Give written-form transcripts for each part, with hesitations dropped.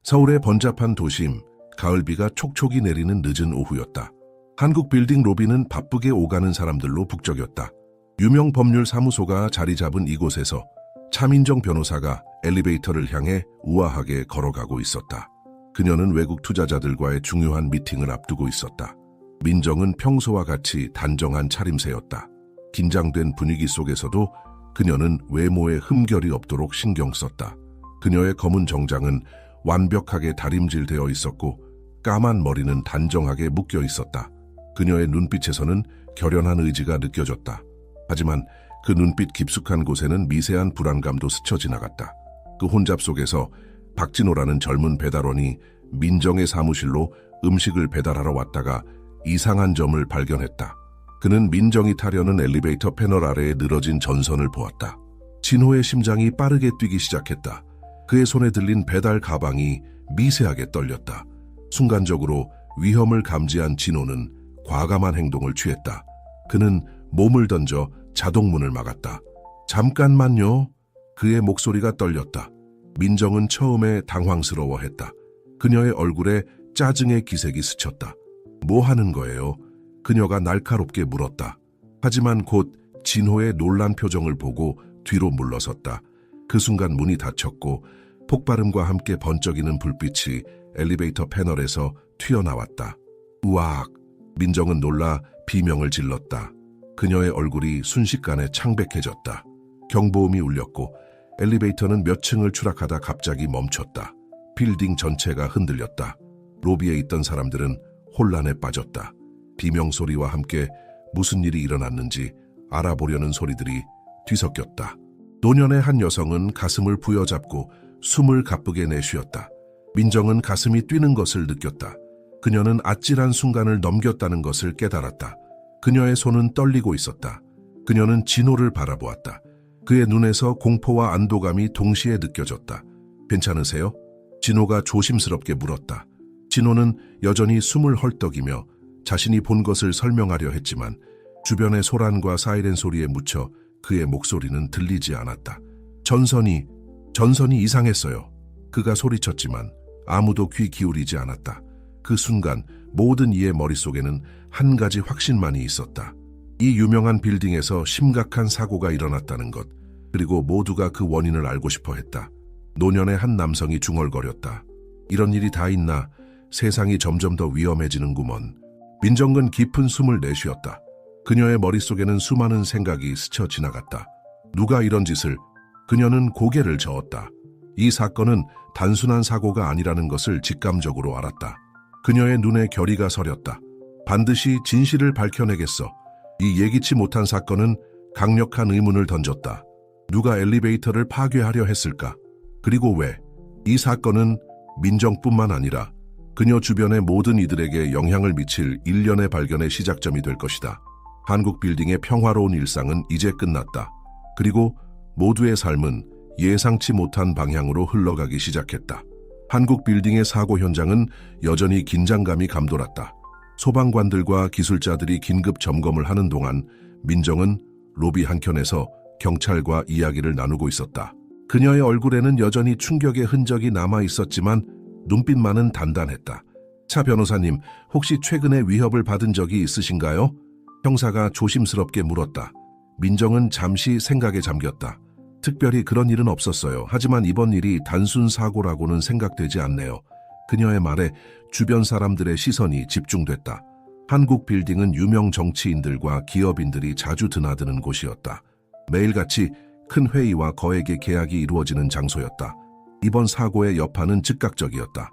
서울의 번잡한 도심, 가을비가 촉촉이 내리는 늦은 오후였다. 한국 빌딩 로비는 바쁘게 오가는 사람들로 북적였다. 유명 법률 사무소가 자리 잡은 이곳에서 차민정 변호사가 엘리베이터를 향해 우아하게 걸어가고 있었다. 그녀는 외국 투자자들과의 중요한 미팅을 앞두고 있었다. 민정은 평소와 같이 단정한 차림새였다. 긴장된 분위기 속에서도 그녀는 외모에 흠결이 없도록 신경 썼다. 그녀의 검은 정장은 완벽하게 다림질되어 있었고 까만 머리는 단정하게 묶여 있었다. 그녀의 눈빛에서는 결연한 의지가 느껴졌다. 하지만 그 눈빛 깊숙한 곳에는 미세한 불안감도 스쳐 지나갔다. 그 혼잡 속에서 박진호라는 젊은 배달원이 민정의 사무실로 음식을 배달하러 왔다가 이상한 점을 발견했다. 그는 민정이 타려는 엘리베이터 패널 아래에 늘어진 전선을 보았다. 진호의 심장이 빠르게 뛰기 시작했다. 그의 손에 들린 배달 가방이 미세하게 떨렸다. 순간적으로 위험을 감지한 진호는 과감한 행동을 취했다. 그는 몸을 던져 자동문을 막았다. 잠깐만요. 그의 목소리가 떨렸다. 민정은 처음에 당황스러워했다. 그녀의 얼굴에 짜증의 기색이 스쳤다. 뭐 하는 거예요? 그녀가 날카롭게 물었다. 하지만 곧 진호의 놀란 표정을 보고 뒤로 물러섰다. 그 순간 문이 닫혔고 폭발음과 함께 번쩍이는 불빛이 엘리베이터 패널에서 튀어나왔다. 우악! 민정은 놀라 비명을 질렀다. 그녀의 얼굴이 순식간에 창백해졌다. 경보음이 울렸고 엘리베이터는 몇 층을 추락하다 갑자기 멈췄다. 빌딩 전체가 흔들렸다. 로비에 있던 사람들은 혼란에 빠졌다. 비명소리와 함께 무슨 일이 일어났는지 알아보려는 소리들이 뒤섞였다. 노년의 한 여성은 가슴을 부여잡고 숨을 가쁘게 내쉬었다. 민정은 가슴이 뛰는 것을 느꼈다. 그녀는 아찔한 순간을 넘겼다는 것을 깨달았다. 그녀의 손은 떨리고 있었다. 그녀는 진호를 바라보았다. 그의 눈에서 공포와 안도감이 동시에 느껴졌다. 괜찮으세요? 진호가 조심스럽게 물었다. 진호는 여전히 숨을 헐떡이며 자신이 본 것을 설명하려 했지만 주변의 소란과 사이렌 소리에 묻혀 그의 목소리는 들리지 않았다. 전선이 이상했어요. 그가 소리쳤지만 아무도 귀 기울이지 않았다. 그 순간 모든 이의 머릿속에는 한 가지 확신만이 있었다. 이 유명한 빌딩에서 심각한 사고가 일어났다는 것, 그리고 모두가 그 원인을 알고 싶어 했다. 노년의 한 남성이 중얼거렸다. 이런 일이 다 있나? 세상이 점점 더 위험해지는구먼. 민정은 깊은 숨을 내쉬었다. 그녀의 머릿속에는 수많은 생각이 스쳐 지나갔다. 누가 이런 짓을? 그녀는 고개를 저었다. 이 사건은 단순한 사고가 아니라는 것을 직감적으로 알았다. 그녀의 눈에 결의가 서렸다. 반드시 진실을 밝혀내겠어. 이 예기치 못한 사건은 강력한 의문을 던졌다. 누가 엘리베이터를 파괴하려 했을까? 그리고 왜? 이 사건은 민정뿐만 아니라 그녀 주변의 모든 이들에게 영향을 미칠 일련의 발견의 시작점이 될 것이다. 한국 빌딩의 평화로운 일상은 이제 끝났다. 그리고 모두의 삶은 예상치 못한 방향으로 흘러가기 시작했다. 한국 빌딩의 사고 현장은 여전히 긴장감이 감돌았다. 소방관들과 기술자들이 긴급 점검을 하는 동안 민정은 로비 한켠에서 경찰과 이야기를 나누고 있었다. 그녀의 얼굴에는 여전히 충격의 흔적이 남아 있었지만 눈빛만은 단단했다. 차 변호사님, 혹시 최근에 위협을 받은 적이 있으신가요? 형사가 조심스럽게 물었다. 민정은 잠시 생각에 잠겼다. 특별히 그런 일은 없었어요. 하지만 이번 일이 단순 사고라고는 생각되지 않네요. 그녀의 말에 주변 사람들의 시선이 집중됐다. 한국 빌딩은 유명 정치인들과 기업인들이 자주 드나드는 곳이었다. 매일같이 큰 회의와 거액의 계약이 이루어지는 장소였다. 이번 사고의 여파는 즉각적이었다.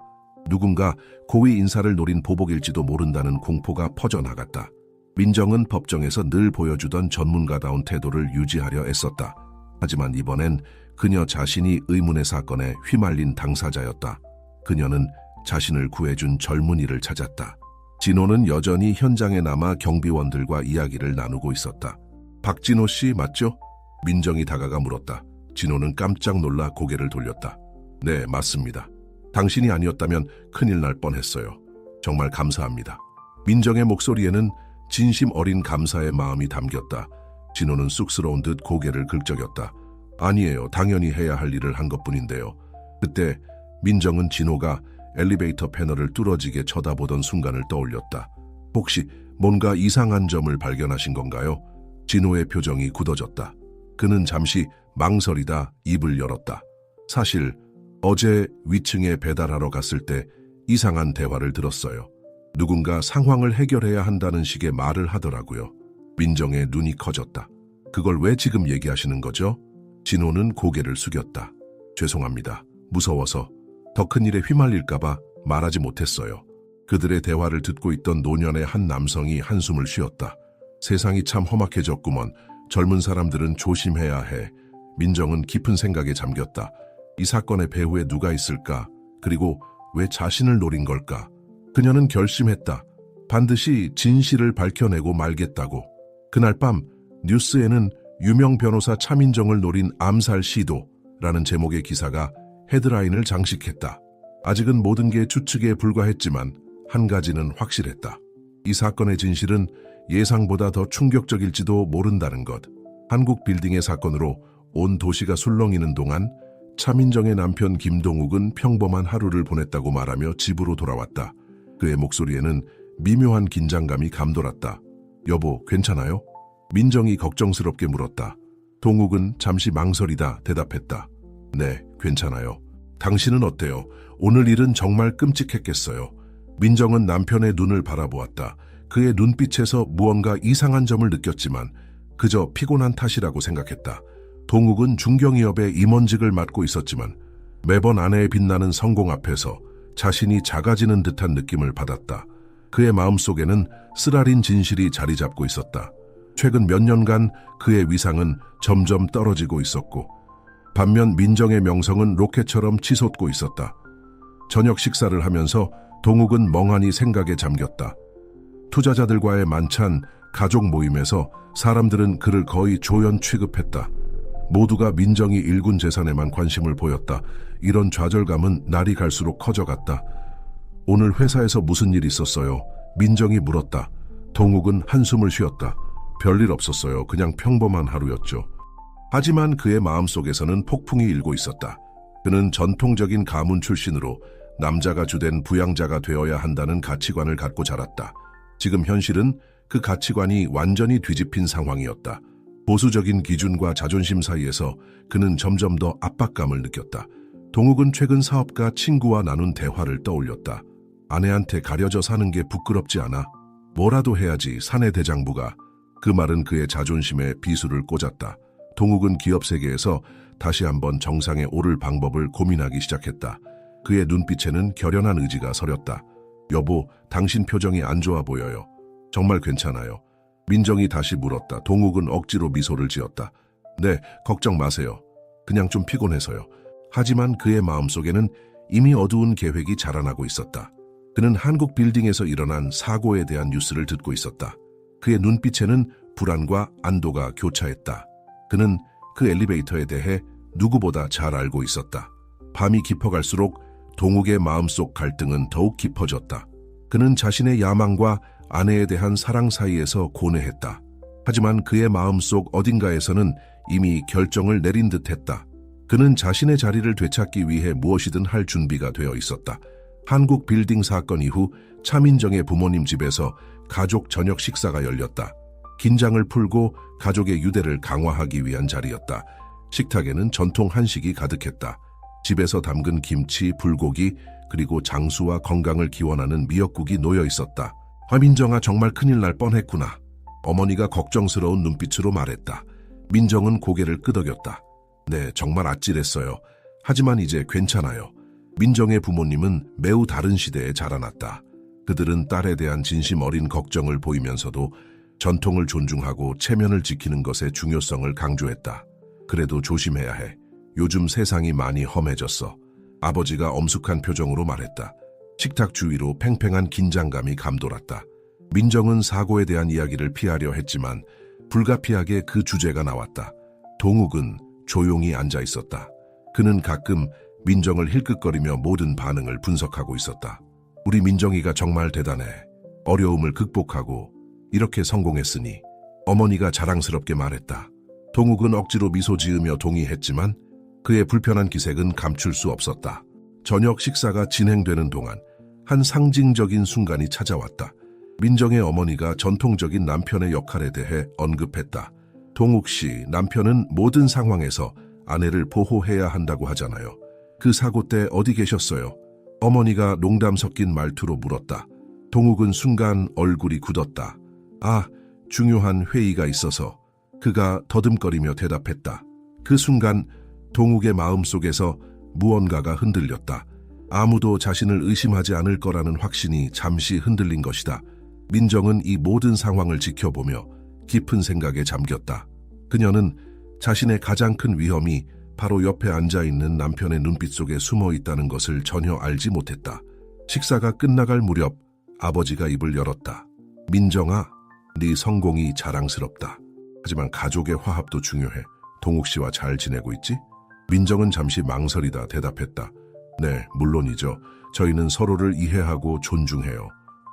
누군가 고위 인사를 노린 보복일지도 모른다는 공포가 퍼져나갔다. 민정은 법정에서 늘 보여주던 전문가다운 태도를 유지하려 애썼다. 하지만 이번엔 그녀 자신이 의문의 사건에 휘말린 당사자였다. 그녀는 자신을 구해준 젊은이를 찾았다. 진호는 여전히 현장에 남아 경비원들과 이야기를 나누고 있었다. 박진호 씨 맞죠? 민정이 다가가 물었다. 진호는 깜짝 놀라 고개를 돌렸다. 네, 맞습니다. 당신이 아니었다면 큰일 날 뻔했어요. 정말 감사합니다. 민정의 목소리에는 진심 어린 감사의 마음이 담겼다. 진호는 쑥스러운 듯 고개를 긁적였다. 아니에요. 당연히 해야 할 일을 한 것뿐인데요. 그때 민정은 진호가 엘리베이터 패널을 뚫어지게 쳐다보던 순간을 떠올렸다. 혹시 뭔가 이상한 점을 발견하신 건가요? 진호의 표정이 굳어졌다. 그는 잠시 망설이다 입을 열었다. 사실 어제 위층에 배달하러 갔을 때 이상한 대화를 들었어요. 누군가 상황을 해결해야 한다는 식의 말을 하더라고요. 민정의 눈이 커졌다. 그걸 왜 지금 얘기하시는 거죠? 진호는 고개를 숙였다. 죄송합니다. 무서워서 더 큰 일에 휘말릴까봐 말하지 못했어요. 그들의 대화를 듣고 있던 노년의 한 남성이 한숨을 쉬었다. 세상이 참 험악해졌구먼. 젊은 사람들은 조심해야 해. 민정은 깊은 생각에 잠겼다. 이 사건의 배후에 누가 있을까? 그리고 왜 자신을 노린 걸까? 그녀는 결심했다. 반드시 진실을 밝혀내고 말겠다고. 그날 밤 뉴스에는 유명 변호사 차민정을 노린 암살 시도라는 제목의 기사가 헤드라인을 장식했다. 아직은 모든 게 추측에 불과했지만 한 가지는 확실했다. 이 사건의 진실은 예상보다 더 충격적일지도 모른다는 것. 한국 빌딩의 사건으로 온 도시가 술렁이는 동안 차민정의 남편 김동욱은 평범한 하루를 보냈다고 말하며 집으로 돌아왔다. 그의 목소리에는 미묘한 긴장감이 감돌았다. 여보, 괜찮아요? 민정이 걱정스럽게 물었다. 동욱은 잠시 망설이다 대답했다. 네, 괜찮아요. 당신은 어때요? 오늘 일은 정말 끔찍했겠어요. 민정은 남편의 눈을 바라보았다. 그의 눈빛에서 무언가 이상한 점을 느꼈지만 그저 피곤한 탓이라고 생각했다. 동욱은 중견기업의 임원직을 맡고 있었지만 매번 아내의 빛나는 성공 앞에서 자신이 작아지는 듯한 느낌을 받았다. 그의 마음속에는 쓰라린 진실이 자리 잡고 있었다. 최근 몇 년간 그의 위상은 점점 떨어지고 있었고 반면 민정의 명성은 로켓처럼 치솟고 있었다. 저녁 식사를 하면서 동욱은 멍하니 생각에 잠겼다. 투자자들과의 만찬, 가족 모임에서 사람들은 그를 거의 조연 취급했다. 모두가 민정이 일군 재산에만 관심을 보였다. 이런 좌절감은 날이 갈수록 커져갔다. 오늘 회사에서 무슨 일 있었어요? 민정이 물었다. 동욱은 한숨을 쉬었다. 별일 없었어요. 그냥 평범한 하루였죠. 하지만 그의 마음속에서는 폭풍이 일고 있었다. 그는 전통적인 가문 출신으로 남자가 주된 부양자가 되어야 한다는 가치관을 갖고 자랐다. 지금 현실은 그 가치관이 완전히 뒤집힌 상황이었다. 보수적인 기준과 자존심 사이에서 그는 점점 더 압박감을 느꼈다. 동욱은 최근 사업가 친구와 나눈 대화를 떠올렸다. 아내한테 가려져 사는 게 부끄럽지 않아? 뭐라도 해야지, 사내 대장부가. 그 말은 그의 자존심에 비수를 꽂았다. 동욱은 기업 세계에서 다시 한번 정상에 오를 방법을 고민하기 시작했다. 그의 눈빛에는 결연한 의지가 서렸다. 여보, 당신 표정이 안 좋아 보여요. 정말 괜찮아요. 민정이 다시 물었다. 동욱은 억지로 미소를 지었다. 네, 걱정 마세요. 그냥 좀 피곤해서요. 하지만 그의 마음속에는 이미 어두운 계획이 자라나고 있었다. 그는 한국 빌딩에서 일어난 사고에 대한 뉴스를 듣고 있었다. 그의 눈빛에는 불안과 안도가 교차했다. 그는 그 엘리베이터에 대해 누구보다 잘 알고 있었다. 밤이 깊어갈수록 동욱의 마음속 갈등은 더욱 깊어졌다. 그는 자신의 야망과 아내에 대한 사랑 사이에서 고뇌했다. 하지만 그의 마음속 어딘가에서는 이미 결정을 내린 듯했다. 그는 자신의 자리를 되찾기 위해 무엇이든 할 준비가 되어 있었다. 한국 빌딩 사건 이후 차민정의 부모님 집에서 가족 저녁 식사가 열렸다. 긴장을 풀고 가족의 유대를 강화하기 위한 자리였다. 식탁에는 전통 한식이 가득했다. 집에서 담근 김치, 불고기, 그리고 장수와 건강을 기원하는 미역국이 놓여 있었다. 민정아, 정말 큰일 날 뻔했구나. 어머니가 걱정스러운 눈빛으로 말했다. 민정은 고개를 끄덕였다. 네, 정말 아찔했어요. 하지만 이제 괜찮아요. 민정의 부모님은 매우 다른 시대에 자라났다. 그들은 딸에 대한 진심 어린 걱정을 보이면서도 전통을 존중하고 체면을 지키는 것의 중요성을 강조했다. 그래도 조심해야 해. 요즘 세상이 많이 험해졌어. 아버지가 엄숙한 표정으로 말했다. 식탁 주위로 팽팽한 긴장감이 감돌았다. 민정은 사고에 대한 이야기를 피하려 했지만 불가피하게 그 주제가 나왔다. 동욱은 조용히 앉아 있었다. 그는 가끔 민정을 힐끗거리며 모든 반응을 분석하고 있었다. 우리 민정이가 정말 대단해. 어려움을 극복하고 이렇게 성공했으니. 어머니가 자랑스럽게 말했다. 동욱은 억지로 미소 지으며 동의했지만 그의 불편한 기색은 감출 수 없었다. 저녁 식사가 진행되는 동안 한 상징적인 순간이 찾아왔다. 민정의 어머니가 전통적인 남편의 역할에 대해 언급했다. 동욱 씨, 남편은 모든 상황에서 아내를 보호해야 한다고 하잖아요. 그 사고 때 어디 계셨어요? 어머니가 농담 섞인 말투로 물었다. 동욱은 순간 얼굴이 굳었다. 아, 중요한 회의가 있어서. 그가 더듬거리며 대답했다. 그 순간 동욱의 마음속에서 무언가가 흔들렸다. 아무도 자신을 의심하지 않을 거라는 확신이 잠시 흔들린 것이다. 민정은 이 모든 상황을 지켜보며 깊은 생각에 잠겼다. 그녀는 자신의 가장 큰 위험이 바로 옆에 앉아있는 남편의 눈빛 속에 숨어 있다는 것을 전혀 알지 못했다. 식사가 끝나갈 무렵 아버지가 입을 열었다. 민정아, 네 성공이 자랑스럽다. 하지만 가족의 화합도 중요해. 동욱 씨와 잘 지내고 있지? 민정은 잠시 망설이다 대답했다. 네, 물론이죠. 저희는 서로를 이해하고 존중해요.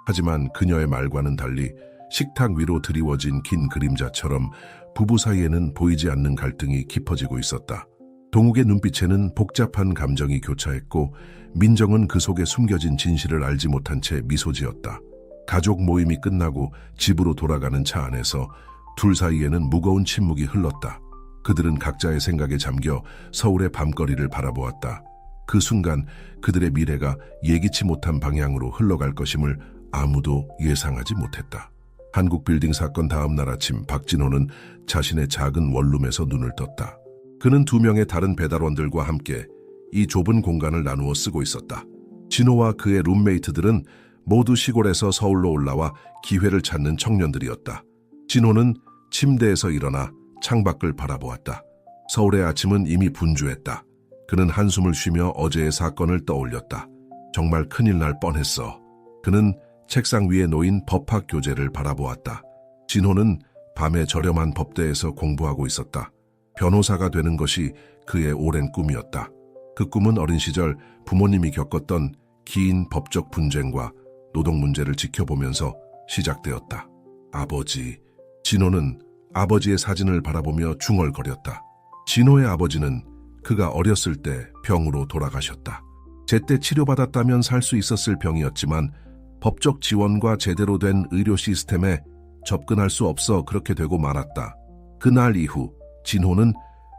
하지만 그녀의 말과는 달리 식탁 위로 드리워진 긴 그림자처럼 부부 사이에는 보이지 않는 갈등이 깊어지고 있었다. 동욱의 눈빛에는 복잡한 감정이 교차했고 민정은 그 속에 숨겨진 진실을 알지 못한 채 미소 지었다. 가족 모임이 끝나고 집으로 돌아가는 차 안에서 둘 사이에는 무거운 침묵이 흘렀다. 그들은 각자의 생각에 잠겨 서울의 밤거리를 바라보았다. 그 순간 그들의 미래가 예기치 못한 방향으로 흘러갈 것임을 아무도 예상하지 못했다. 한국 빌딩 사건 다음 날 아침 박진호는 자신의 작은 원룸에서 눈을 떴다. 그는 두 명의 다른 배달원들과 함께 이 좁은 공간을 나누어 쓰고 있었다. 진호와 그의 룸메이트들은 모두 시골에서 서울로 올라와 기회를 찾는 청년들이었다. 진호는 침대에서 일어나 창밖을 바라보았다. 서울의 아침은 이미 분주했다. 그는 한숨을 쉬며 어제의 사건을 떠올렸다. 정말 큰일 날 뻔했어. 그는 책상 위에 놓인 법학 교재를 바라보았다. 진호는 밤에 저렴한 법대에서 공부하고 있었다. 변호사가 되는 것이 그의 오랜 꿈이었다. 그 꿈은 어린 시절 부모님이 겪었던 긴 법적 분쟁과 노동 문제를 지켜보면서 시작되었다. 아버지. 진호는 아버지의 사진을 바라보며 중얼거렸다. 진호의 아버지는 그가 어렸을 때 병으로 돌아가셨다. 제때 치료받았다면 살 수 있었을 병이었지만 법적 지원과 제대로 된 의료 시스템에 접근할 수 없어 그렇게 되고 말았다. 그날 이후 진호는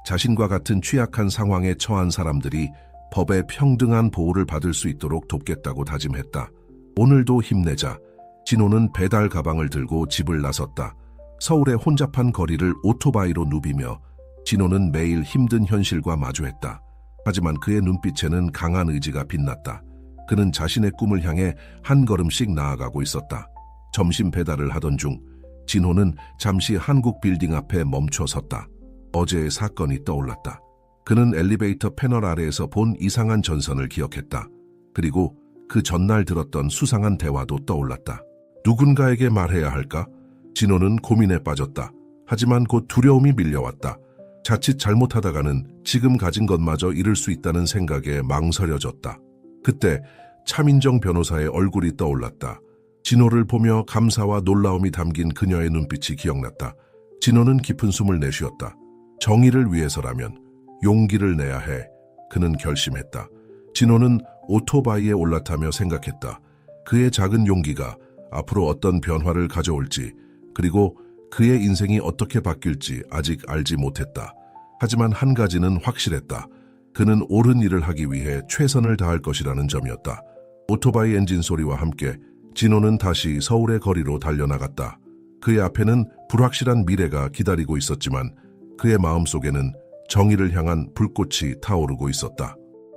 자신과 같은 취약한 상황에 처한 사람들이 법의 평등한 보호를 받을 수 있도록 돕겠다고 다짐했다. 오늘도 힘내자. 진호는 배달 가방을 들고 집을 나섰다. 서울의 혼잡한 거리를 오토바이로 누비며 진호는 매일 힘든 현실과 마주했다. 하지만 그의 눈빛에는 강한 의지가 빛났다. 그는 자신의 꿈을 향해 한 걸음씩 나아가고 있었다. 점심 배달을 하던 중 진호는 잠시 한국 빌딩 앞에 멈춰 섰다. 어제의 사건이 떠올랐다. 그는 엘리베이터 패널 아래에서 본 이상한 전선을 기억했다. 그리고 그 전날 들었던 수상한 대화도 떠올랐다. 누군가에게 말해야 할까? 진호는 고민에 빠졌다. 하지만 곧 두려움이 밀려왔다. 자칫 잘못하다가는 지금 가진 것마저 잃을 수 있다는 생각에 망설여졌다. 그때 차민정 변호사의 얼굴이 떠올랐다. 진호를 보며 감사와 놀라움이 담긴 그녀의 눈빛이 기억났다. 진호는 깊은 숨을 내쉬었다. 정의를 위해서라면 용기를 내야 해. 그는 결심했다. 진호는 오토바이에 올라타며 생각했다. 그의 작은 용기가 앞으로 어떤 변화를 가져올지, 그리고 그의 인생이 어떻게 바뀔지 아직 알지 못했다. 하지만 한 가지는 확실했다. 그는 옳은 일을 하기 위해 최선을 다할 것이라는 점이었다. 오토바이 엔진 소리와 함께 진호는 다시 서울의 거리로 달려나갔다. 그의 앞에는 불확실한 미래가 기다리고 있었지만 그의 마음속에는 정의를 향한 불꽃이 타오르고 있었다.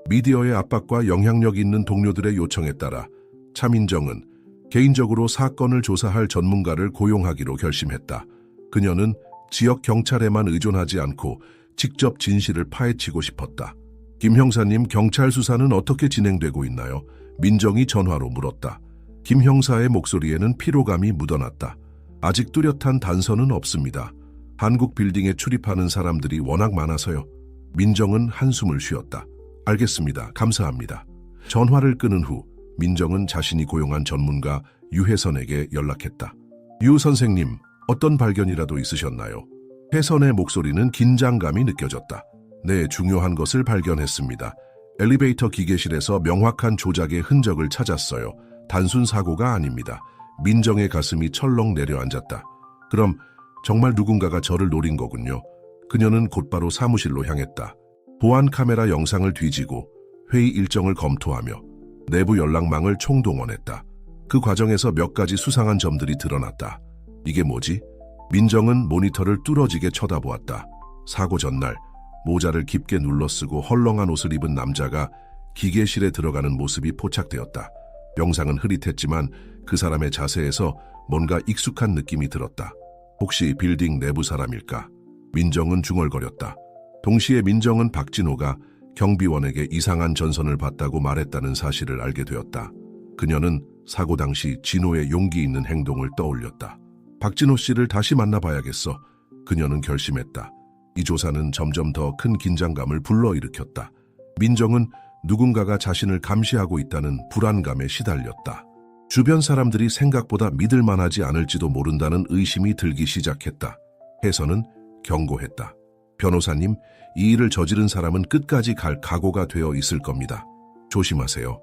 미디어의 압박과 영향력 있는 동료들의 요청에 따라 차민정은 개인적으로 사건을 조사할 전문가를 고용하기로 결심했다. 그녀는 지역 경찰에만 의존하지 않고 직접 진실을 파헤치고 싶었다. 김 형사님, 경찰 수사는 어떻게 진행되고 있나요? 민정이 전화로 물었다. 김 형사의 목소리에는 피로감이 묻어났다. 아직 뚜렷한 단서는 없습니다. 한국 빌딩에 출입하는 사람들이 워낙 많아서요. 민정은 한숨을 쉬었다. 알겠습니다. 감사합니다. 전화를 끊은 후 민정은 자신이 고용한 전문가 유혜선에게 연락했다. 유 선생님, 어떤 발견이라도 있으셨나요? 혜선의 목소리는 긴장감이 느껴졌다. 네, 중요한 것을 발견했습니다. 엘리베이터 기계실에서 명확한 조작의 흔적을 찾았어요. 단순 사고가 아닙니다. 민정의 가슴이 철렁 내려앉았다. 그럼 정말 누군가가 저를 노린 거군요. 그녀는 곧바로 사무실로 향했다. 보안 카메라 영상을 뒤지고 회의 일정을 검토하며 내부 연락망을 총동원했다. 그 과정에서 몇 가지 수상한 점들이 드러났다. 이게 뭐지? 민정은 모니터를 뚫어지게 쳐다보았다. 사고 전날 모자를 깊게 눌러쓰고 헐렁한 옷을 입은 남자가 기계실에 들어가는 모습이 포착되었다. 영상은 흐릿했지만 그 사람의 자세에서 뭔가 익숙한 느낌이 들었다. 혹시 빌딩 내부 사람일까? 민정은 중얼거렸다. 동시에 민정은 박진호가 경비원에게 이상한 전선을 봤다고 말했다는 사실을 알게 되었다. 그녀는 사고 당시 진호의 용기 있는 행동을 떠올렸다. 박진호 씨를 다시 만나봐야겠어. 그녀는 결심했다. 이 조사는 점점 더 큰 긴장감을 불러일으켰다. 민정은 누군가가 자신을 감시하고 있다는 불안감에 시달렸다. 주변 사람들이 생각보다 믿을 만하지 않을지도 모른다는 의심이 들기 시작했다. 혜선은 경고했다. 변호사님, 이 일을 저지른 사람은 끝까지 갈 각오가 되어 있을 겁니다. 조심하세요.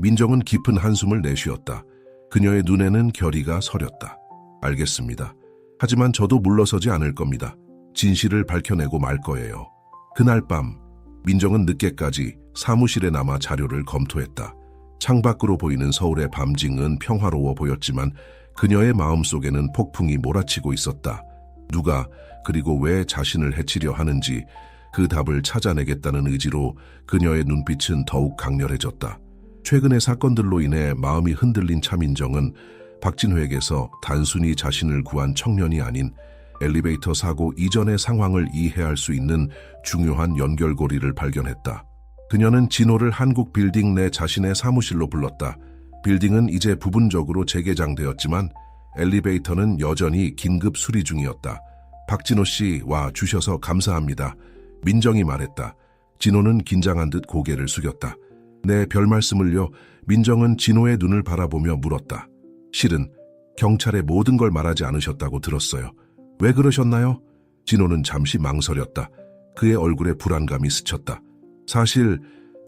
민정은 깊은 한숨을 내쉬었다. 그녀의 눈에는 결의가 서렸다. 알겠습니다. 하지만 저도 물러서지 않을 겁니다. 진실을 밝혀내고 말 거예요. 그날 밤, 민정은 늦게까지 사무실에 남아 자료를 검토했다. 창밖으로 보이는 서울의 밤징은 평화로워 보였지만 그녀의 마음속에는 폭풍이 몰아치고 있었다. 누가 그리고 왜 자신을 해치려 하는지 그 답을 찾아내겠다는 의지로 그녀의 눈빛은 더욱 강렬해졌다. 최근의 사건들로 인해 마음이 흔들린 차민정은 박진호에게서 단순히 자신을 구한 청년이 아닌 엘리베이터 사고 이전의 상황을 이해할 수 있는 중요한 연결고리를 발견했다. 그녀는 진호를 한국 빌딩 내 자신의 사무실로 불렀다. 빌딩은 이제 부분적으로 재개장되었지만 엘리베이터는 여전히 긴급 수리 중이었다. 박진호 씨 와 주셔서 감사합니다. 민정이 말했다. 진호는 긴장한 듯 고개를 숙였다. 네, 별 말씀을요. 민정은 진호의 눈을 바라보며 물었다. 실은 경찰에 모든 걸 말하지 않으셨다고 들었어요. 왜 그러셨나요? 진호는 잠시 망설였다. 그의 얼굴에 불안감이 스쳤다. 사실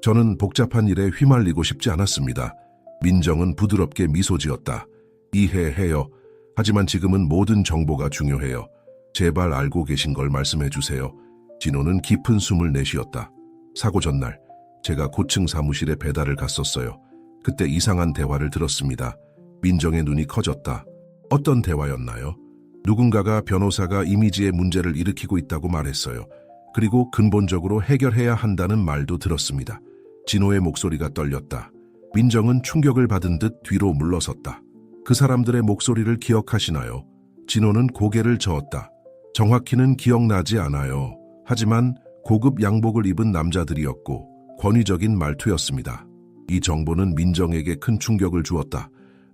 저는 복잡한 일에 휘말리고 싶지 않았습니다. 민정은 부드럽게 미소 지었다. 이해해요. 하지만 지금은 모든 정보가 중요해요. 제발 알고 계신 걸 말씀해 주세요. 진호는 깊은 숨을 내쉬었다. 사고 전날 제가 고층 사무실에 배달을 갔었어요. 그때 이상한 대화를 들었습니다. 민정의 눈이 커졌다. 어떤 대화였나요? 누군가가 변호사가 이미지에 문제를 일으키고 있다고 말했어요. 그리고 근본적으로 해결해야 한다는 말도 들었습니다. 진호의 목소리가 떨렸다. 민정은 충격을 받은 듯 뒤로 물러섰다. 그 사람들의 목소리를 기억하시나요? 진호는 고개를 저었다. 정확히는 기억나지 않아요. 하지만 고급 양복을 입은 남자들이었고 권위적인 말투였습니다. 이 정보는 민정에게 큰 충격을 주었다.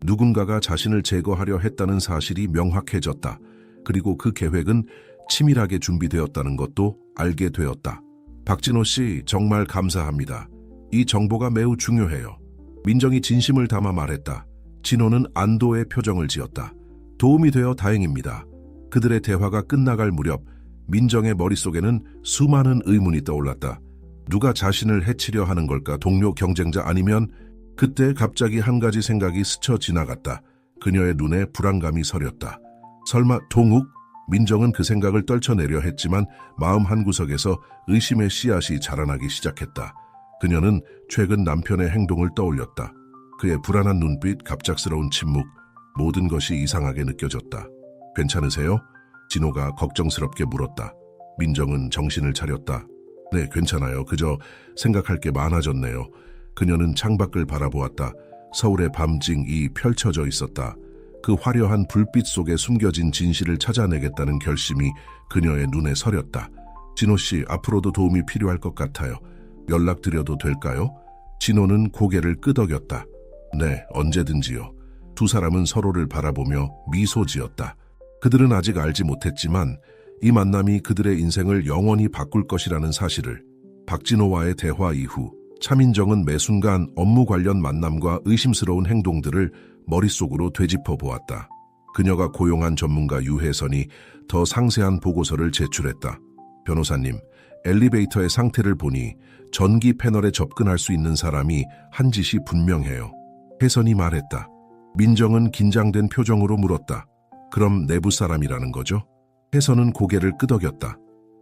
누군가가 자신을 제거하려 했다는 사실이 명확해졌다. 그리고 그 계획은 치밀하게 준비되었다는 것도 알게 되었다. 박진호 씨, 정말 감사합니다. 이 정보가 매우 중요해요. 민정이 진심을 담아 말했다. 진호는 안도의 표정을 지었다. 도움이 되어 다행입니다. 그들의 대화가 끝나갈 무렵 민정의 머릿속에는 수많은 의문이 떠올랐다. 누가 자신을 해치려 하는 걸까? 동료, 경쟁자, 아니면... 그때 갑자기 한 가지 생각이 스쳐 지나갔다. 그녀의 눈에 불안감이 서렸다. 설마 동욱? 민정은 그 생각을 떨쳐내려 했지만 마음 한구석에서 의심의 씨앗이 자라나기 시작했다. 그녀는 최근 남편의 행동을 떠올렸다. 그의 불안한 눈빛, 갑작스러운 침묵, 모든 것이 이상하게 느껴졌다. 괜찮으세요? 진호가 걱정스럽게 물었다. 민정은 정신을 차렸다. 네, 괜찮아요. 그저 생각할 게 많아졌네요. 그녀는 창밖을 바라보았다. 서울의 밤징이 펼쳐져 있었다. 그 화려한 불빛 속에 숨겨진 진실을 찾아내겠다는 결심이 그녀의 눈에 서렸다. 진호 씨, 앞으로도 도움이 필요할 것 같아요. 연락드려도 될까요? 진호는 고개를 끄덕였다. 네, 언제든지요. 두 사람은 서로를 바라보며 미소 지었다. 그들은 아직 알지 못했지만 이 만남이 그들의 인생을 영원히 바꿀 것이라는 사실을. 박진호와의 대화 이후 차민정은 매 순간 업무 관련 만남과 의심스러운 행동들을 머릿속으로 되짚어 보았다. 그녀가 고용한 전문가 유혜선이 더 상세한 보고서를 제출했다. 변호사님, 엘리베이터의 상태를 보니 전기 패널에 접근할 수 있는 사람이 한 짓이 분명해요. 혜선이 말했다. 민정은 긴장된 표정으로 물었다. 그럼 내부 사람이라는 거죠? 혜선은 고개를 끄덕였다.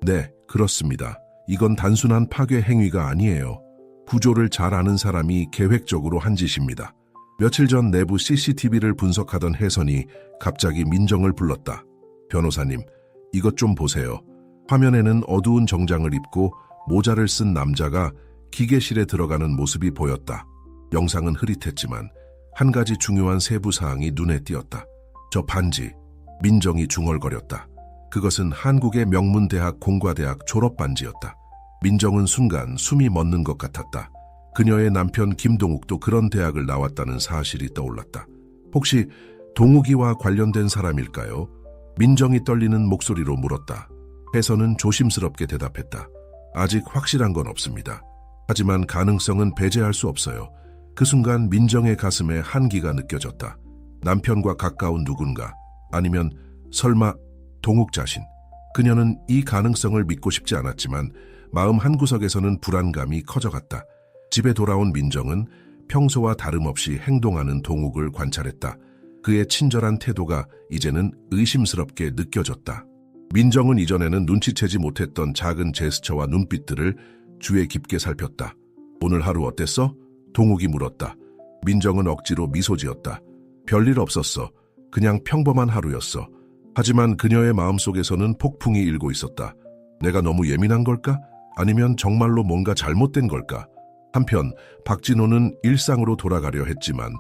네, 그렇습니다. 이건 단순한 파괴 행위가 아니에요. 구조를 잘 아는 사람이 계획적으로 한 짓입니다. 며칠 전 내부 CCTV를 분석하던 혜선이 갑자기 민정을 불렀다. 변호사님, 이것 좀 보세요. 화면에는 어두운 정장을 입고 모자를 쓴 남자가 기계실에 들어가는 모습이 보였다. 영상은 흐릿했지만 한 가지 중요한 세부 사항이 눈에 띄었다. 저 반지. 민정이 중얼거렸다. 그것은 한국의 명문대학 공과대학 졸업반지였다. 민정은 순간 숨이 멎는 것 같았다. 그녀의 남편 김동욱도 그런 대학을 나왔다는 사실이 떠올랐다. 혹시 동욱이와 관련된 사람일까요? 민정이 떨리는 목소리로 물었다. 혜선은 조심스럽게 대답했다. 아직 확실한 건 없습니다. 하지만 가능성은 배제할 수 없어요. 그 순간 민정의 가슴에 한기가 느껴졌다. 남편과 가까운 누군가, 아니면 설마 동욱 자신. 그녀는 이 가능성을 믿고 싶지 않았지만 마음 한구석에서는 불안감이 커져갔다. 집에 돌아온 민정은 평소와 다름없이 행동하는 동욱을 관찰했다. 그의 친절한 태도가 이제는 의심스럽게 느껴졌다. 민정은 이전에는 눈치채지 못했던 작은 제스처와 눈빛들을 주의 깊게 살폈다. 오늘 하루 어땠어? 동욱이 물었다. 민정은 억지로 미소 지었다. 별일 없었어. 그냥 평범한 하루였어. 하지만 그녀의 마음속에서는 폭풍이 일고 있었다. 내가 너무 예민한 걸까? 아니면 정말로 뭔가 잘못된 걸까? 한편 박진호는 일상으로 돌아가려 했지만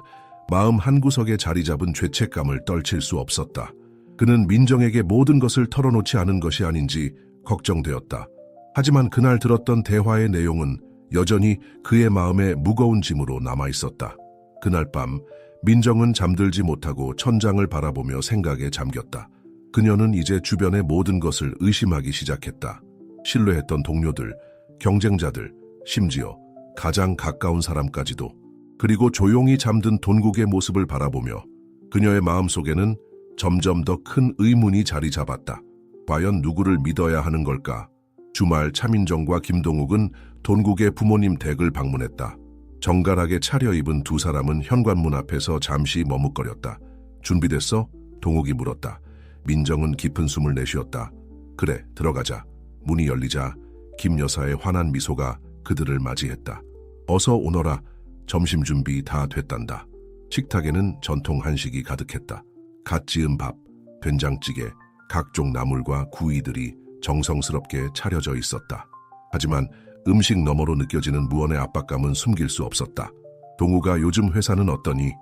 마음 한구석에 자리 잡은 죄책감을 떨칠 수 없었다. 그는 민정에게 모든 것을 털어놓지 않은 것이 아닌지 걱정되었다. 하지만 그날 들었던 대화의 내용은 여전히 그의 마음에 무거운 짐으로 남아있었다. 그날 밤 민정은 잠들지 못하고 천장을 바라보며 생각에 잠겼다. 그녀는 이제 주변의 모든 것을 의심하기 시작했다. 신뢰했던 동료들, 경쟁자들, 심지어 가장 가까운 사람까지도. 그리고 조용히 잠든 돈국의 모습을 바라보며 그녀의 마음속에는 점점 더 큰 의문이 자리 잡았다. 과연 누구를 믿어야 하는 걸까? 주말 차민정과 김동욱은 돈국의 부모님 댁을 방문했다. 정갈하게 차려입은 두 사람은 현관문 앞에서 잠시 머뭇거렸다. 준비됐어? 동욱이 물었다. 민정은 깊은 숨을 내쉬었다. 그래, 들어가자. 문이 열리자 김 여사의 환한 미소가 그들을 맞이했다. 어서 오너라. 점심 준비 다 됐단다. 식탁에는 전통 한식이 가득했다. 갓 지은 밥, 된장찌개, 각종 나물과 구이들이 정성스럽게 차려져 있었다. 하지만 음식 너머로 느껴지는 무언의 압박감은 숨길 수 없었다. 동욱아, 요즘 회사는 어떠니?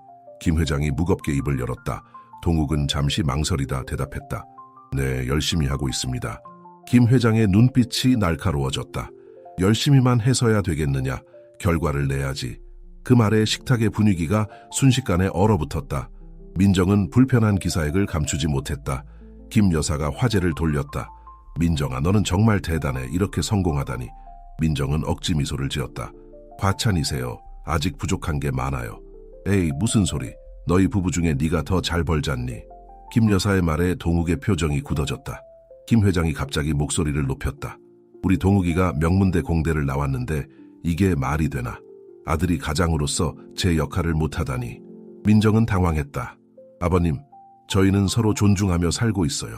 김 회장이 무겁게 입을 열었다. 동욱은 잠시 망설이다 대답했다. 네, 열심히 하고 있습니다. 김 회장의 눈빛이 날카로워졌다. 열심히만 해서야 되겠느냐? 결과를 내야지. 그 말에 식탁의 분위기가 순식간에 얼어붙었다. 민정은 불편한 기사액을 감추지 못했다. 김 여사가 화제를 돌렸다. 민정아, 너는 정말 대단해. 이렇게 성공하다니. 민정은 억지 미소를 지었다. 과찬이세요. 아직 부족한 게 많아요. 에이, 무슨 소리. 너희 부부 중에 네가 더 잘 벌잖니. 김 여사의 말에 동욱의 표정이 굳어졌다. 김 회장이 갑자기 목소리를 높였다. 우리 동욱이가 명문대 공대를 나왔는데 이게 말이 되나? 아들이 가장으로서 제 역할을 못하다니. 민정은 당황했다. 아버님, 저희는 서로 존중하며 살고 있어요.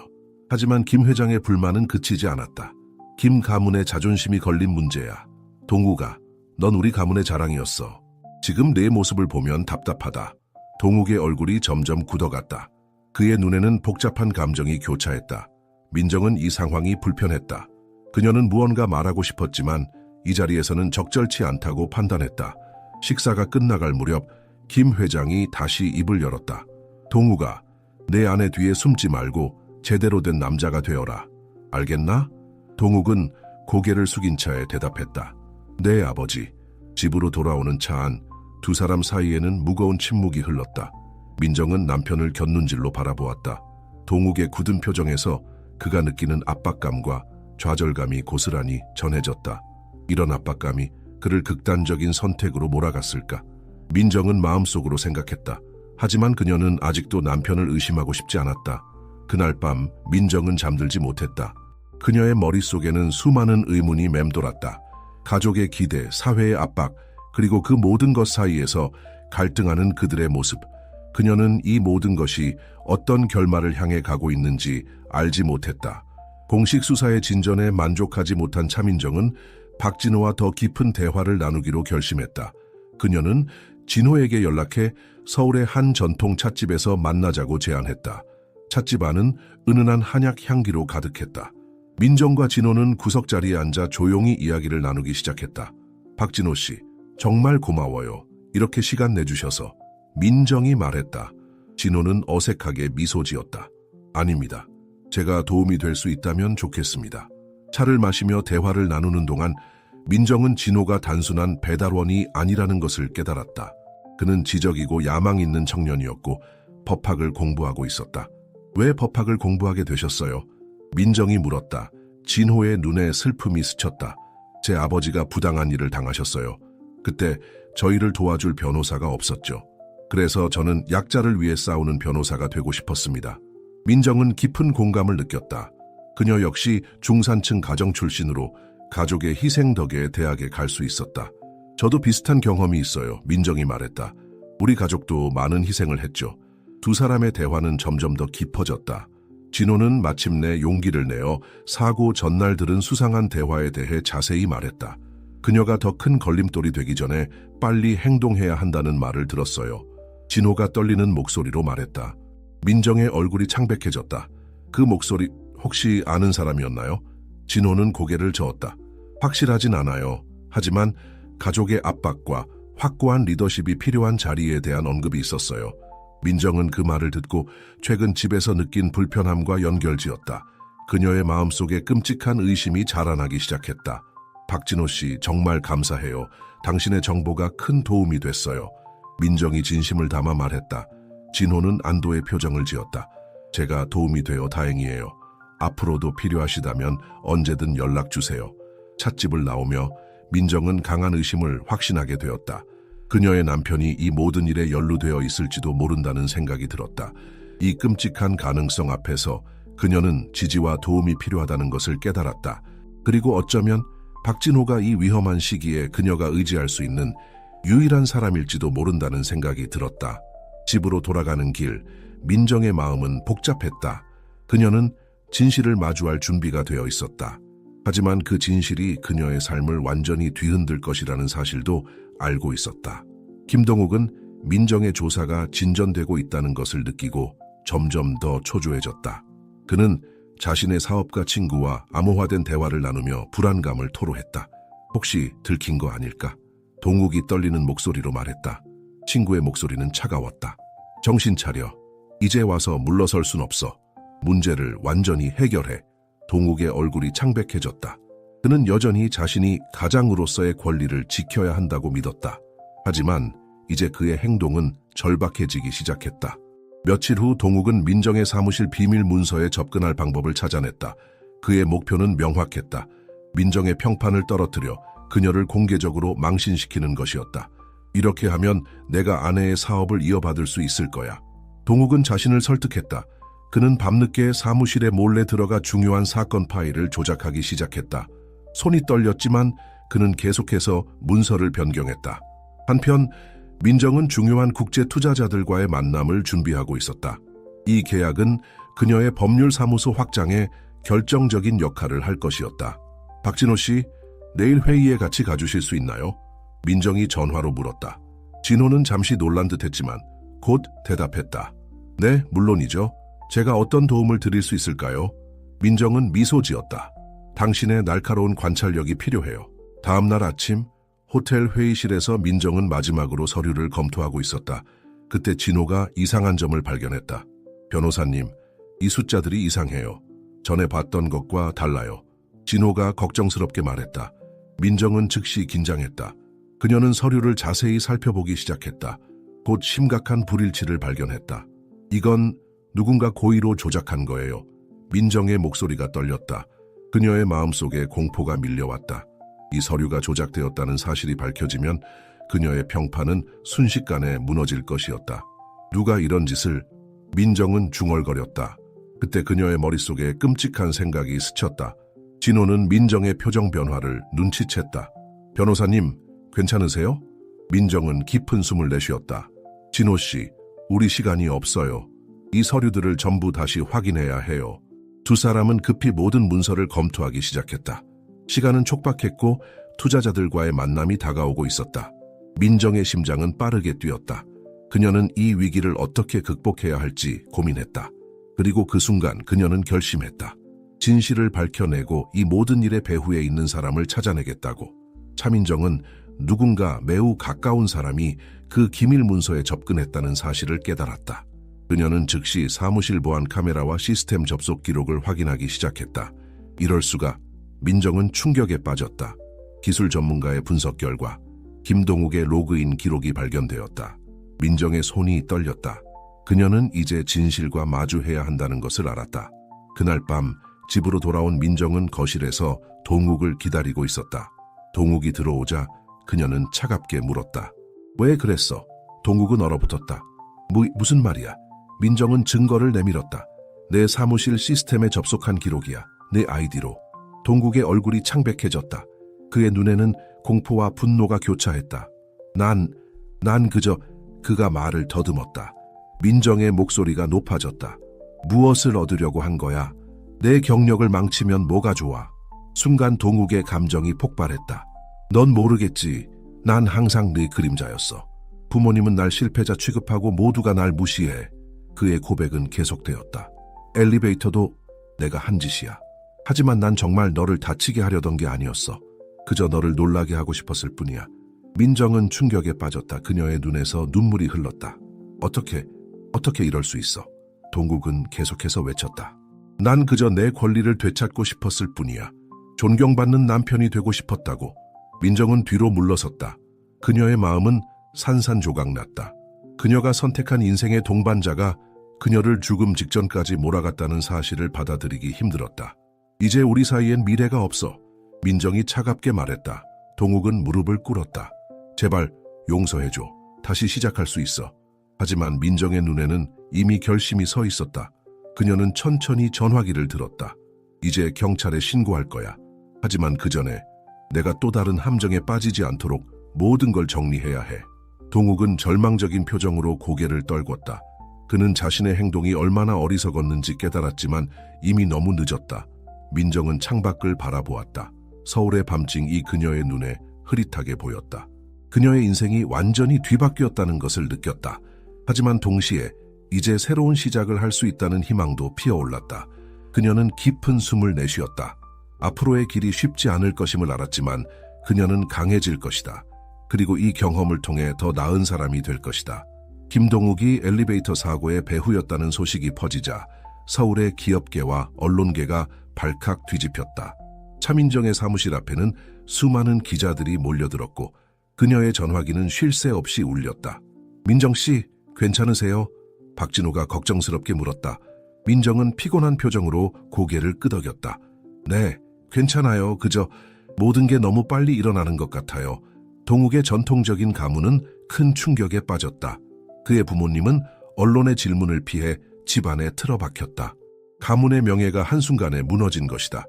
하지만 김 회장의 불만은 그치지 않았다. 김 가문의 자존심이 걸린 문제야. 동욱아, 넌 우리 가문의 자랑이었어. 지금 내 모습을 보면 답답하다. 동욱의 얼굴이 점점 굳어갔다. 그의 눈에는 복잡한 감정이 교차했다. 민정은 이 상황이 불편했다. 그녀는 무언가 말하고 싶었지만 이 자리에서는 적절치 않다고 판단했다. 식사가 끝나갈 무렵 김 회장이 다시 입을 열었다. 동욱아, 내 아내 뒤에 숨지 말고 제대로 된 남자가 되어라. 알겠나? 동욱은 고개를 숙인 채 대답했다. 네, 아버지. 집으로 돌아오는 차 안 두 사람 사이에는 무거운 침묵이 흘렀다. 민정은 남편을 곁눈질로 바라보았다. 동욱의 굳은 표정에서 그가 느끼는 압박감과 좌절감이 고스란히 전해졌다. 이런 압박감이 그를 극단적인 선택으로 몰아갔을까? 민정은 마음속으로 생각했다. 하지만 그녀는 아직도 남편을 의심하고 싶지 않았다. 그날 밤 민정은 잠들지 못했다. 그녀의 머릿속에는 수많은 의문이 맴돌았다. 가족의 기대, 사회의 압박, 그리고 그 모든 것 사이에서 갈등하는 그들의 모습. 그녀는 이 모든 것이 어떤 결말을 향해 가고 있는지 알지 못했다. 공식 수사의 진전에 만족하지 못한 차민정은 박진호와 더 깊은 대화를 나누기로 결심했다. 그녀는 진호에게 연락해 서울의 한 전통 찻집에서 만나자고 제안했다. 찻집 안은 은은한 한약 향기로 가득했다. 민정과 진호는 구석자리에 앉아 조용히 이야기를 나누기 시작했다. 박진호 씨, 정말 고마워요. 이렇게 시간 내주셔서. 민정이 말했다. 진호는 어색하게 미소 지었다. 아닙니다. 제가 도움이 될 수 있다면 좋겠습니다. 차를 마시며 대화를 나누는 동안 민정은 진호가 단순한 배달원이 아니라는 것을 깨달았다. 그는 지적이고 야망 있는 청년이었고 법학을 공부하고 있었다. 왜 법학을 공부하게 되셨어요? 민정이 물었다. 진호의 눈에 슬픔이 스쳤다. 제 아버지가 부당한 일을 당하셨어요. 그때 저희를 도와줄 변호사가 없었죠. 그래서 저는 약자를 위해 싸우는 변호사가 되고 싶었습니다. 민정은 깊은 공감을 느꼈다. 그녀 역시 중산층 가정 출신으로 가족의 희생 덕에 대학에 갈 수 있었다. 저도 비슷한 경험이 있어요. 민정이 말했다. 우리 가족도 많은 희생을 했죠. 두 사람의 대화는 점점 더 깊어졌다. 진호는 마침내 용기를 내어 사고 전날 들은 수상한 대화에 대해 자세히 말했다. 그녀가 더 큰 걸림돌이 되기 전에 빨리 행동해야 한다는 말을 들었어요. 진호가 떨리는 목소리로 말했다. 민정의 얼굴이 창백해졌다. 그 목소리 혹시 아는 사람이었나요? 진호는 고개를 저었다. 확실하진 않아요. 하지만 가족의 압박과 확고한 리더십이 필요한 자리에 대한 언급이 있었어요. 민정은 그 말을 듣고 최근 집에서 느낀 불편함과 연결지었다. 그녀의 마음속에 끔찍한 의심이 자라나기 시작했다. 박진호 씨, 정말 감사해요. 당신의 정보가 큰 도움이 됐어요. 민정이 진심을 담아 말했다. 진호는 안도의 표정을 지었다. 제가 도움이 되어 다행이에요. 앞으로도 필요하시다면 언제든 연락 주세요. 찻집을 나오며 민정은 강한 의심을 확신하게 되었다. 그녀의 남편이 이 모든 일에 연루되어 있을지도 모른다는 생각이 들었다. 이 끔찍한 가능성 앞에서 그녀는 지지와 도움이 필요하다는 것을 깨달았다. 그리고 어쩌면 박진호가 이 위험한 시기에 그녀가 의지할 수 있는 유일한 사람일지도 모른다는 생각이 들었다. 집으로 돌아가는 길, 민정의 마음은 복잡했다. 그녀는 진실을 마주할 준비가 되어 있었다. 하지만 그 진실이 그녀의 삶을 완전히 뒤흔들 것이라는 사실도 알고 있었다. 김동욱은 민정의 조사가 진전되고 있다는 것을 느끼고 점점 더 초조해졌다. 그는 자신의 사업가 친구와 암호화된 대화를 나누며 불안감을 토로했다. 혹시 들킨 거 아닐까? 동욱이 떨리는 목소리로 말했다. 친구의 목소리는 차가웠다. 정신 차려. 이제 와서 물러설 순 없어. 문제를 완전히 해결해. 동욱의 얼굴이 창백해졌다. 그는 여전히 자신이 가장으로서의 권리를 지켜야 한다고 믿었다. 하지만 이제 그의 행동은 절박해지기 시작했다. 며칠 후 동욱은 민정의 사무실 비밀 문서에 접근할 방법을 찾아냈다. 그의 목표는 명확했다. 민정의 평판을 떨어뜨려 그녀를 공개적으로 망신시키는 것이었다. 이렇게 하면 내가 아내의 사업을 이어받을 수 있을 거야. 동욱은 자신을 설득했다. 그는 밤늦게 사무실에 몰래 들어가 중요한 사건 파일을 조작하기 시작했다. 손이 떨렸지만 그는 계속해서 문서를 변경했다. 한편 민정은 중요한 국제 투자자들과의 만남을 준비하고 있었다. 이 계약은 그녀의 법률 사무소 확장에 결정적인 역할을 할 것이었다. 박진호 씨, 내일 회의에 같이 가주실 수 있나요? 민정이 전화로 물었다. 진호는 잠시 놀란 듯했지만 곧 대답했다. 네, 물론이죠. 제가 어떤 도움을 드릴 수 있을까요? 민정은 미소 지었다. 당신의 날카로운 관찰력이 필요해요. 다음 날 아침 호텔 회의실에서 민정은 마지막으로 서류를 검토하고 있었다. 그때 진호가 이상한 점을 발견했다. 변호사님, 이 숫자들이 이상해요. 전에 봤던 것과 달라요. 진호가 걱정스럽게 말했다. 민정은 즉시 긴장했다. 그녀는 서류를 자세히 살펴보기 시작했다. 곧 심각한 불일치를 발견했다. 이건 누군가 고의로 조작한 거예요. 민정의 목소리가 떨렸다. 그녀의 마음속에 공포가 밀려왔다. 이 서류가 조작되었다는 사실이 밝혀지면 그녀의 평판은 순식간에 무너질 것이었다. 누가 이런 짓을? 민정은 중얼거렸다. 그때 그녀의 머릿속에 끔찍한 생각이 스쳤다. 진호는 민정의 표정 변화를 눈치챘다. 변호사님, 괜찮으세요? 민정은 깊은 숨을 내쉬었다. 진호 씨, 우리 시간이 없어요. 이 서류들을 전부 다시 확인해야 해요. 두 사람은 급히 모든 문서를 검토하기 시작했다. 시간은 촉박했고 투자자들과의 만남이 다가오고 있었다. 민정의 심장은 빠르게 뛰었다. 그녀는 이 위기를 어떻게 극복해야 할지 고민했다. 그리고 그 순간 그녀는 결심했다. 진실을 밝혀내고 이 모든 일의 배후에 있는 사람을 찾아내겠다고. 차민정은 누군가 매우 가까운 사람이 그 기밀 문서에 접근했다는 사실을 깨달았다. 그녀는 즉시 사무실 보안 카메라와 시스템 접속 기록을 확인하기 시작했다. 이럴 수가. 민정은 충격에 빠졌다. 기술 전문가의 분석 결과 김동욱의 로그인 기록이 발견되었다. 민정의 손이 떨렸다. 그녀는 이제 진실과 마주해야 한다는 것을 알았다. 그날 밤 집으로 돌아온 민정은 거실에서 동욱을 기다리고 있었다. 동욱이 들어오자 그녀는 차갑게 물었다. 왜 그랬어? 동욱은 얼어붙었다. 무슨 말이야? 민정은 증거를 내밀었다. 내 사무실 시스템에 접속한 기록이야. 내 아이디로. 동욱의 얼굴이 창백해졌다. 그의 눈에는 공포와 분노가 교차했다. 난 그저 그가 말을 더듬었다. 민정의 목소리가 높아졌다. 무엇을 얻으려고 한 거야? 내 경력을 망치면 뭐가 좋아? 순간 동욱의 감정이 폭발했다. 넌 모르겠지. 난 항상 네 그림자였어. 부모님은 날 실패자 취급하고 모두가 날 무시해. 그의 고백은 계속되었다. 엘리베이터도 내가 한 짓이야. 하지만 난 정말 너를 다치게 하려던 게 아니었어. 그저 너를 놀라게 하고 싶었을 뿐이야. 민정은 충격에 빠졌다. 그녀의 눈에서 눈물이 흘렀다. 어떻게 이럴 수 있어? 동국은 계속해서 외쳤다. 난 그저 내 권리를 되찾고 싶었을 뿐이야. 존경받는 남편이 되고 싶었다고. 민정은 뒤로 물러섰다. 그녀의 마음은 산산조각났다. 그녀가 선택한 인생의 동반자가 그녀를 죽음 직전까지 몰아갔다는 사실을 받아들이기 힘들었다. 이제 우리 사이엔 미래가 없어. 민정이 차갑게 말했다. 동욱은 무릎을 꿇었다. 제발 용서해줘. 다시 시작할 수 있어. 하지만 민정의 눈에는 이미 결심이 서 있었다. 그녀는 천천히 전화기를 들었다. 이제 경찰에 신고할 거야. 하지만 그 전에 내가 또 다른 함정에 빠지지 않도록 모든 걸 정리해야 해. 동욱은 절망적인 표정으로 고개를 떨궜다. 그는 자신의 행동이 얼마나 어리석었는지 깨달았지만 이미 너무 늦었다. 민정은 창밖을 바라보았다. 서울의 밤징이 그녀의 눈에 흐릿하게 보였다. 그녀의 인생이 완전히 뒤바뀌었다는 것을 느꼈다. 하지만 동시에 이제 새로운 시작을 할 수 있다는 희망도 피어올랐다. 그녀는 깊은 숨을 내쉬었다. 앞으로의 길이 쉽지 않을 것임을 알았지만 그녀는 강해질 것이다. 그리고 이 경험을 통해 더 나은 사람이 될 것이다. 김동욱이 엘리베이터 사고의 배후였다는 소식이 퍼지자 서울의 기업계와 언론계가 발칵 뒤집혔다. 차민정의 사무실 앞에는 수많은 기자들이 몰려들었고 그녀의 전화기는 쉴 새 없이 울렸다. 민정 씨, 괜찮으세요? 박진호가 걱정스럽게 물었다. 민정은 피곤한 표정으로 고개를 끄덕였다. 네, 괜찮아요. 그저 모든 게 너무 빨리 일어나는 것 같아요. 동욱의 전통적인 가문은 큰 충격에 빠졌다. 그의 부모님은 언론의 질문을 피해 집안에 틀어박혔다. 가문의 명예가 한순간에 무너진 것이다.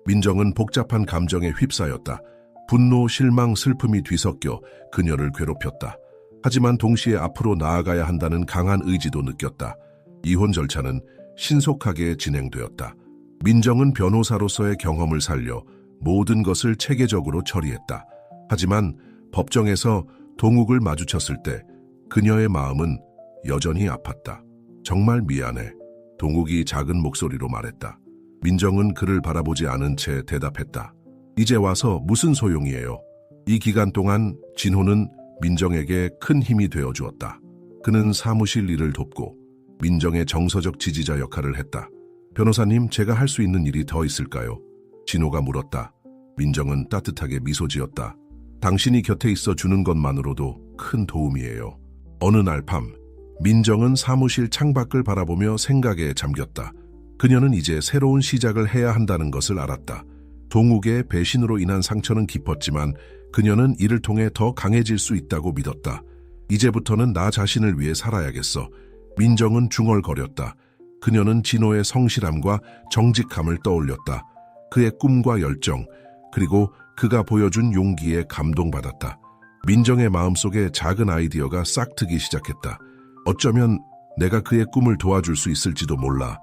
민정은 복잡한 감정에 휩싸였다. 분노, 실망, 슬픔이 뒤섞여 그녀를 괴롭혔다. 하지만 동시에 앞으로 나아가야 한다는 강한 의지도 느꼈다. 이혼 절차는 신속하게 진행되었다. 민정은 변호사로서의 경험을 살려 모든 것을 체계적으로 처리했다. 하지만 법정에서 동욱을 마주쳤을 때 그녀의 마음은 여전히 아팠다. 정말 미안해. 동욱이 작은 목소리로 말했다. 민정은 그를 바라보지 않은 채 대답했다. 이제 와서 무슨 소용이에요. 이 기간 동안 진호는 민정에게 큰 힘이 되어 주었다. 그는 사무실 일을 돕고 민정의 정서적 지지자 역할을 했다. 변호사님, 제가 할 수 있는 일이 더 있을까요? 진호가 물었다. 민정은 따뜻하게 미소 지었다. 당신이 곁에 있어 주는 것만으로도 큰 도움이에요. 어느 날 밤, 민정은 사무실 창밖을 바라보며 생각에 잠겼다. 그녀는 이제 새로운 시작을 해야 한다는 것을 알았다. 동욱의 배신으로 인한 상처는 깊었지만 그녀는 이를 통해 더 강해질 수 있다고 믿었다. 이제부터는 나 자신을 위해 살아야겠어. 민정은 중얼거렸다. 그녀는 진호의 성실함과 정직함을 떠올렸다. 그의 꿈과 열정, 그리고 그가 보여준 용기에 감동받았다. 민정의 마음속에 작은 아이디어가 싹트기 시작했다. 어쩌면 내가 그의 꿈을 도와줄 수 있을지도 몰라.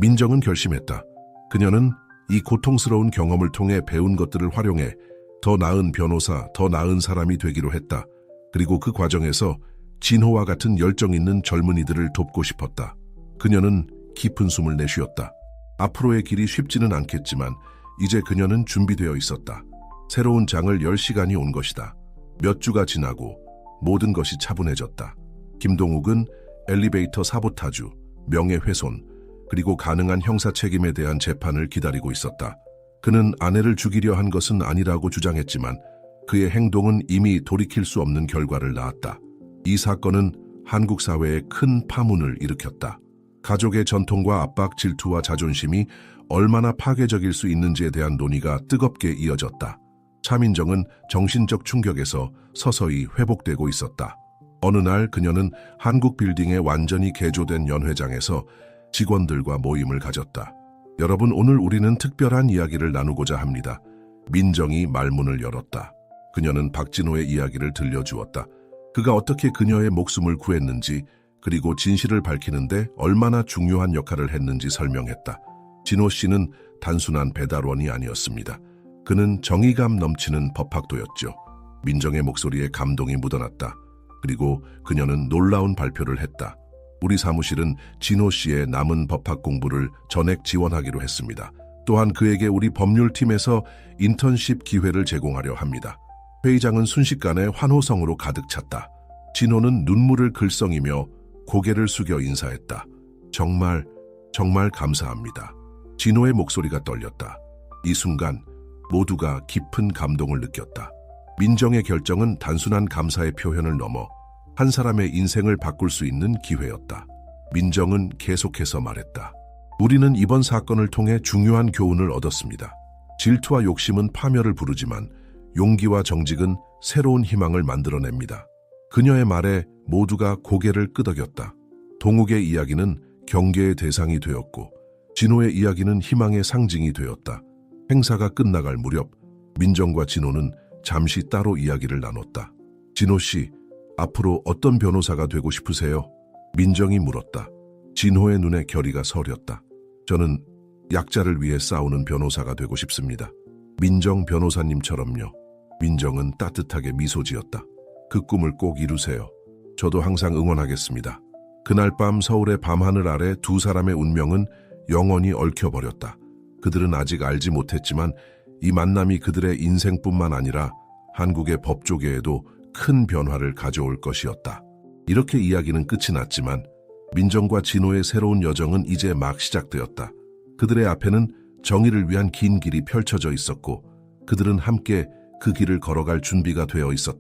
민정은 결심했다. 그녀는 이 고통스러운 경험을 통해 배운 것들을 활용해 더 나은 변호사, 더 나은 사람이 되기로 했다. 그리고 그 과정에서 진호와 같은 열정 있는 젊은이들을 돕고 싶었다. 그녀는 깊은 숨을 내쉬었다. 앞으로의 길이 쉽지는 않겠지만 이제 그녀는 준비되어 있었다. 새로운 장을 열 시간이 온 것이다. 몇 주가 지나고 모든 것이 차분해졌다. 김동욱은 엘리베이터 사보타주, 명예훼손, 그리고 가능한 형사 책임에 대한 재판을 기다리고 있었다. 그는 아내를 죽이려 한 것은 아니라고 주장했지만 그의 행동은 이미 돌이킬 수 없는 결과를 낳았다. 이 사건은 한국 사회에 큰 파문을 일으켰다. 가족의 전통과 압박, 질투와 자존심이 얼마나 파괴적일 수 있는지에 대한 논의가 뜨겁게 이어졌다. 차민정은 정신적 충격에서 서서히 회복되고 있었다. 어느 날 그녀는 한국 빌딩의 완전히 개조된 연회장에서 직원들과 모임을 가졌다. 여러분, 오늘 우리는 특별한 이야기를 나누고자 합니다. 민정이 말문을 열었다. 그녀는 박진호의 이야기를 들려주었다. 그가 어떻게 그녀의 목숨을 구했는지, 그리고 진실을 밝히는데 얼마나 중요한 역할을 했는지 설명했다. 진호 씨는 단순한 배달원이 아니었습니다. 그는 정의감 넘치는 법학도였죠. 민정의 목소리에 감동이 묻어났다. 그리고 그녀는 놀라운 발표를 했다. 우리 사무실은 진호 씨의 남은 법학 공부를 전액 지원하기로 했습니다. 또한 그에게 우리 법률팀에서 인턴십 기회를 제공하려 합니다. 회의장은 순식간에 환호성으로 가득 찼다. 진호는 눈물을 글썽이며 고개를 숙여 인사했다. 정말 감사합니다. 진호의 목소리가 떨렸다. 이 순간 모두가 깊은 감동을 느꼈다. 민정의 결정은 단순한 감사의 표현을 넘어 한 사람의 인생을 바꿀 수 있는 기회였다. 민정은 계속해서 말했다. 우리는 이번 사건을 통해 중요한 교훈을 얻었습니다. 질투와 욕심은 파멸을 부르지만 용기와 정직은 새로운 희망을 만들어냅니다. 그녀의 말에 모두가 고개를 끄덕였다. 동욱의 이야기는 경계의 대상이 되었고 진호의 이야기는 희망의 상징이 되었다. 행사가 끝나갈 무렵 민정과 진호는 잠시 따로 이야기를 나눴다. 진호 씨, 앞으로 어떤 변호사가 되고 싶으세요? 민정이 물었다. 진호의 눈에 결의가 서렸다. 저는 약자를 위해 싸우는 변호사가 되고 싶습니다. 민정 변호사님처럼요. 민정은 따뜻하게 미소 지었다. 그 꿈을 꼭 이루세요. 저도 항상 응원하겠습니다. 그날 밤 서울의 밤하늘 아래 두 사람의 운명은 영원히 얽혀버렸다. 그들은 아직 알지 못했지만 이 만남이 그들의 인생뿐만 아니라 한국의 법조계에도 큰 변화를 가져올 것이었다. 이렇게 이야기는 끝이 났지만 민정과 진호의 새로운 여정은 이제 막 시작되었다. 그들의 앞에는 정의를 위한 긴 길이 펼쳐져 있었고 그들은 함께 그 길을 걸어갈 준비가 되어 있었다.